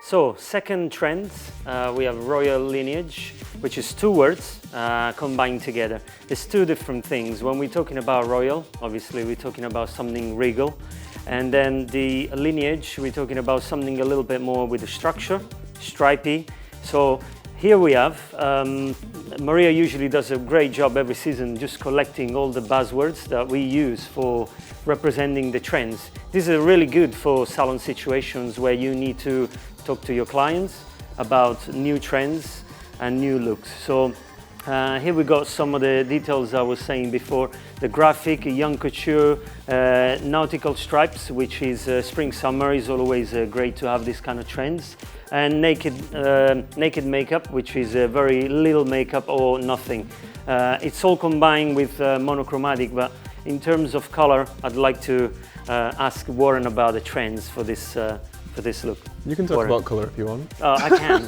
So, second trend, we have royal lineage, which is two words combined together. There's two different things. When we're talking about royal, obviously we're talking about something regal. And then the lineage, we're talking about something a little bit more with the structure, stripy. So here we have, Maria usually does a great job every season just collecting all the buzzwords that we use for representing the trends. This is really good for salon situations where you need to talk to your clients about new trends and new looks. So here we got some of the details I was saying before. The graphic, young couture, nautical stripes, which is spring summer, is always great to have this kind of trends. And naked makeup, which is very little makeup or nothing. It's all combined with monochromatic, but in terms of color, I'd like to ask Warren about the trends for this look. You can talk Warren. about colour if you want. Oh, I can.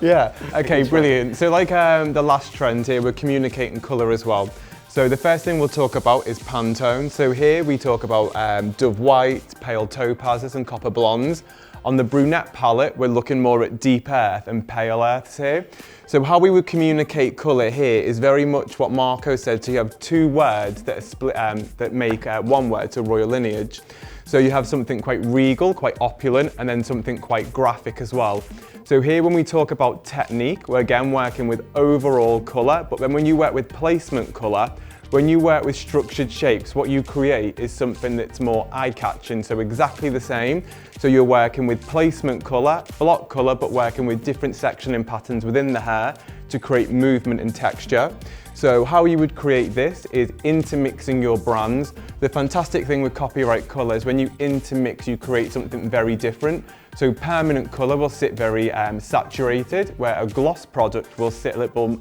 Yeah, okay, brilliant. So like the last trend here, we're communicating colour as well. So the first thing we'll talk about is Pantone. So here we talk about dove white, pale topazes and copper blondes. On the brunette palette, we're looking more at deep earth and pale earths here. So how we would communicate colour here is very much what Marco said. So you have two words that are split, that make one word, so royal lineage. So you have something quite regal, quite opulent, and then something quite graphic as well. So here when we talk about technique, we're again working with overall colour, but then when you work with placement colour, when you work with structured shapes, what you create is something that's more eye-catching, so exactly the same. So you're working with placement colour, block colour, but working with different sectioning patterns within the hair to create movement and texture. So how you would create this is intermixing your brands. The fantastic thing with copyright colour is when you intermix, you create something very different. So permanent colour will sit very saturated, where a gloss product will sit a little,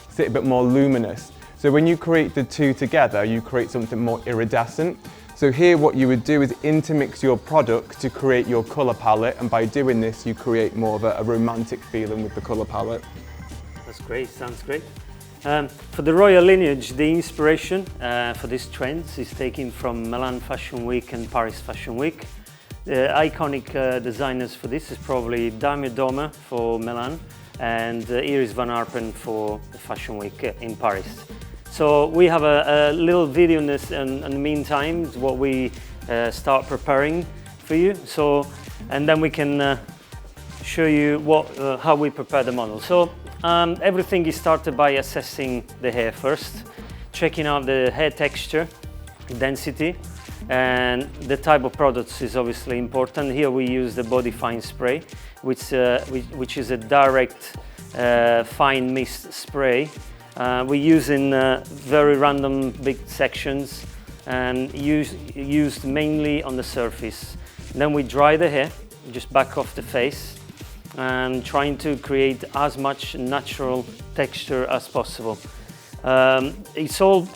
sit a bit more luminous. So when you create the two together, you create something more iridescent. So here what you would do is intermix your product to create your colour palette, and by doing this you create more of a romantic feeling with the colour palette. That's great, sounds great. For the royal lineage, the inspiration for these trends is taken from Milan Fashion Week and Paris Fashion Week. The iconic designers for this is probably Damir Domer for Milan and Iris van Arpen for the Fashion Week in Paris. So we have a little video in this, in the meantime, what we start preparing for you. So, and then we can show you how we prepare the model. So everything is started by assessing the hair first, checking out the hair texture, density, and the type of products is obviously important. Here we use the body fine spray, which is a direct fine mist spray. We use in very random big sections and used mainly on the surface. Then we dry the hair, just back off the face, and trying to create as much natural texture as possible. It's all,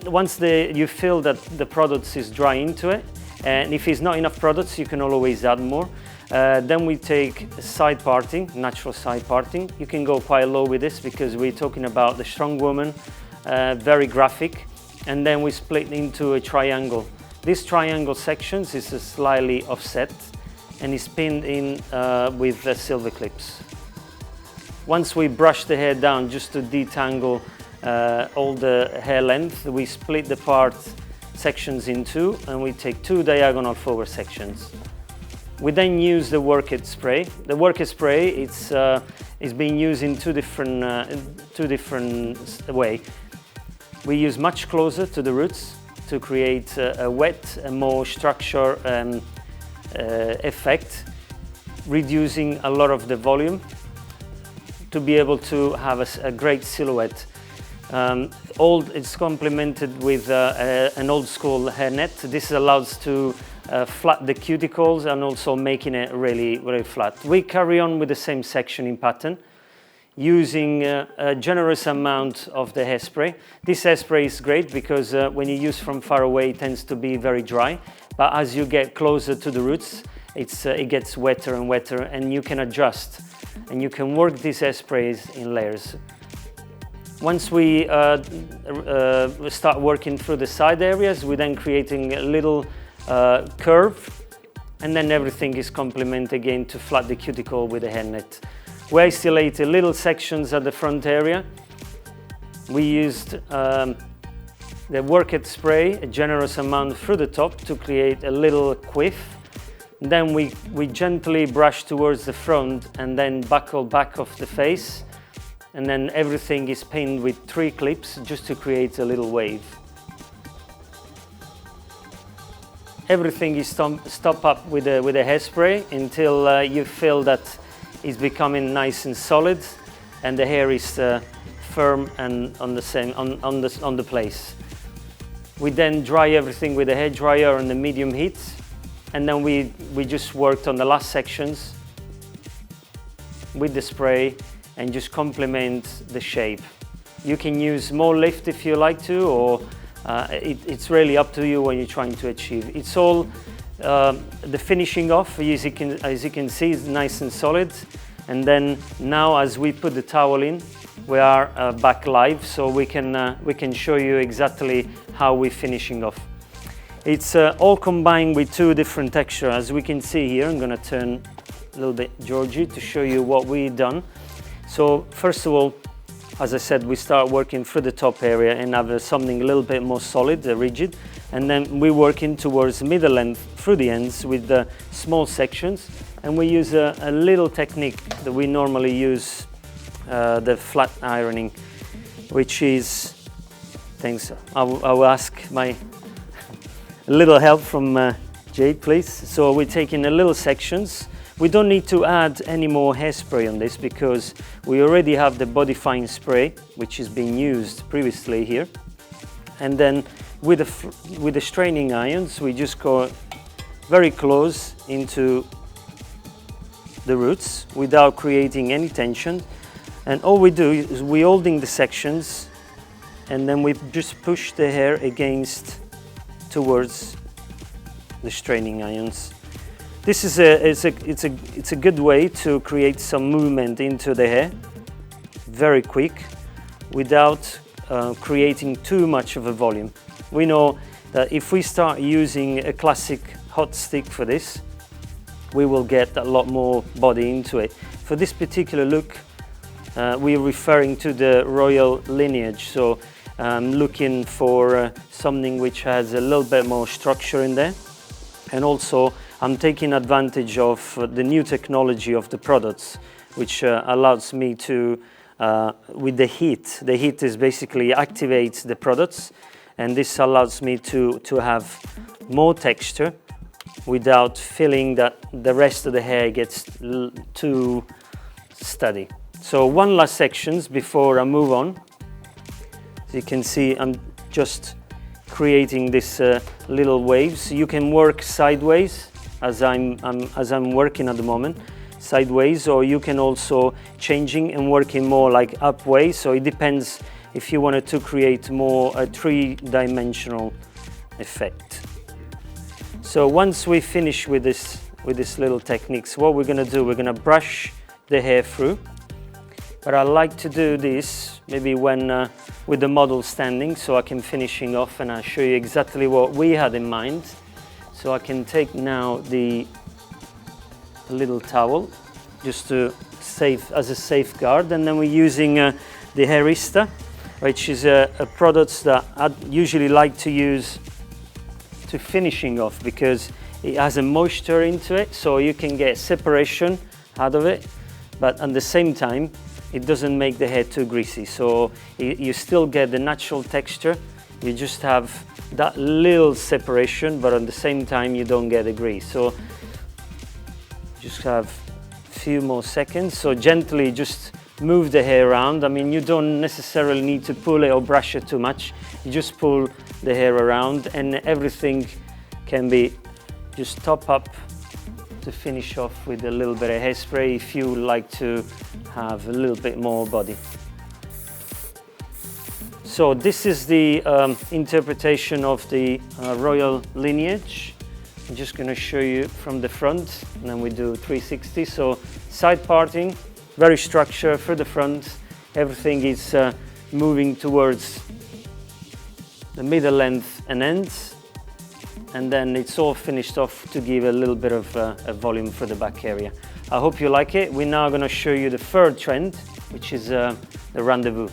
once you feel that the product is dry into it, and if it's not enough products, you can always add more. Then we take side parting, natural side parting. You can go quite low with this because we're talking about the strong woman, very graphic. And then we split into a triangle. This triangle sections is slightly offset and is pinned in with silver clips. Once we brush the hair down just to detangle all the hair length, we split the part sections in two and we take two diagonal forward sections. We then use the worked spray. The worked spray is being used in two different ways. We use much closer to the roots to create a wet and more structure effect, reducing a lot of the volume to be able to have a great silhouette. It's complemented with an old school hairnet. This allows to flat the cuticles and also making it really, really flat. We carry on with the same sectioning pattern using a generous amount of the hairspray. This hairspray is great because when you use from far away, it tends to be very dry. But as you get closer to the roots, it gets wetter and wetter, and you can adjust. And you can work these hairsprays in layers. Once we start working through the side areas, we're then creating a little curve and then everything is complemented again to flat the cuticle with a hairnet. We isolated little sections at the front area. We used the worked spray, a generous amount through the top to create a little quiff. Then we gently brush towards the front and then buckle back of the face. And then everything is pinned with 3 clips just to create a little wave. Everything is stop up with a hairspray until you feel that it's becoming nice and solid and the hair is firm and on the place. We then dry everything with a hair dryer on the medium heat, and then we just worked on the last sections with the spray and just complement the shape. You can use more lift if you like to, or it's really up to you when you're trying to achieve. It's all the finishing off, as you can see, is nice and solid. And then now, as we put the towel in, we are back live, so we can show you exactly how we're finishing off. It's all combined with 2 different textures, as we can see here. I'm going to turn a little bit Georgie to show you what we've done. So first of all, as I said, we start working through the top area and have something a little bit more solid, rigid, and then we're working towards middle length through the ends with the small sections, and we use a little technique that we normally use, the flat ironing, which is, thanks, I will ask a little help from Jade, please. So we're taking a little sections. We don't need to add any more hairspray on this because we already have the body fine spray, which is being used previously here. And then with the straining irons, we just go very close into the roots without creating any tension. And all we do is we're holding the sections and then we just push the hair against towards the straining irons. This is it's a good way to create some movement into the hair, very quick, without creating too much of a volume. We know that if we start using a classic hot stick for this, we will get a lot more body into it. For this particular look, we're referring to the Royal Lineage, so looking for something which has a little bit more structure in there. And also I'm taking advantage of the new technology of the products, which allows me to, with the heat is basically activates the products, and this allows me to have more texture without feeling that the rest of the hair gets too steady. So one last sections before I move on. As you can see, I'm just creating this little waves. You can work sideways as I'm working at the moment, sideways, or you can also changing and working more like upways. So it depends if you wanted to create more a 3-dimensional effect. So once we finish with this little techniques, what we're going to do, we're going to brush the hair through. But I like to do this maybe when with the model standing, so I can finishing off and I'll show you exactly what we had in mind. So I can take now the little towel just to save as a safeguard, and then we're using the Hairista, which is a product that I usually like to use to finishing off because it has a moisture into it, so you can get separation out of it, but at the same time it doesn't make the hair too greasy, so you still get the natural texture. You just have that little separation, but at the same time you don't get the grease. So just have a few more seconds. So gently just move the hair around. I mean, you don't necessarily need to pull it or brush it too much. You just pull the hair around and everything can be just top up to finish off with a little bit of hairspray if you like to have a little bit more body. So this is the interpretation of the Royal Lineage. I'm just going to show you from the front, and then we do 360. So side parting, very structured through the front. Everything is moving towards the middle length and ends. and then it's all finished off to give a little bit of a volume for the back area. I hope you like it. We're now going to show you the third trend, which is the rendezvous.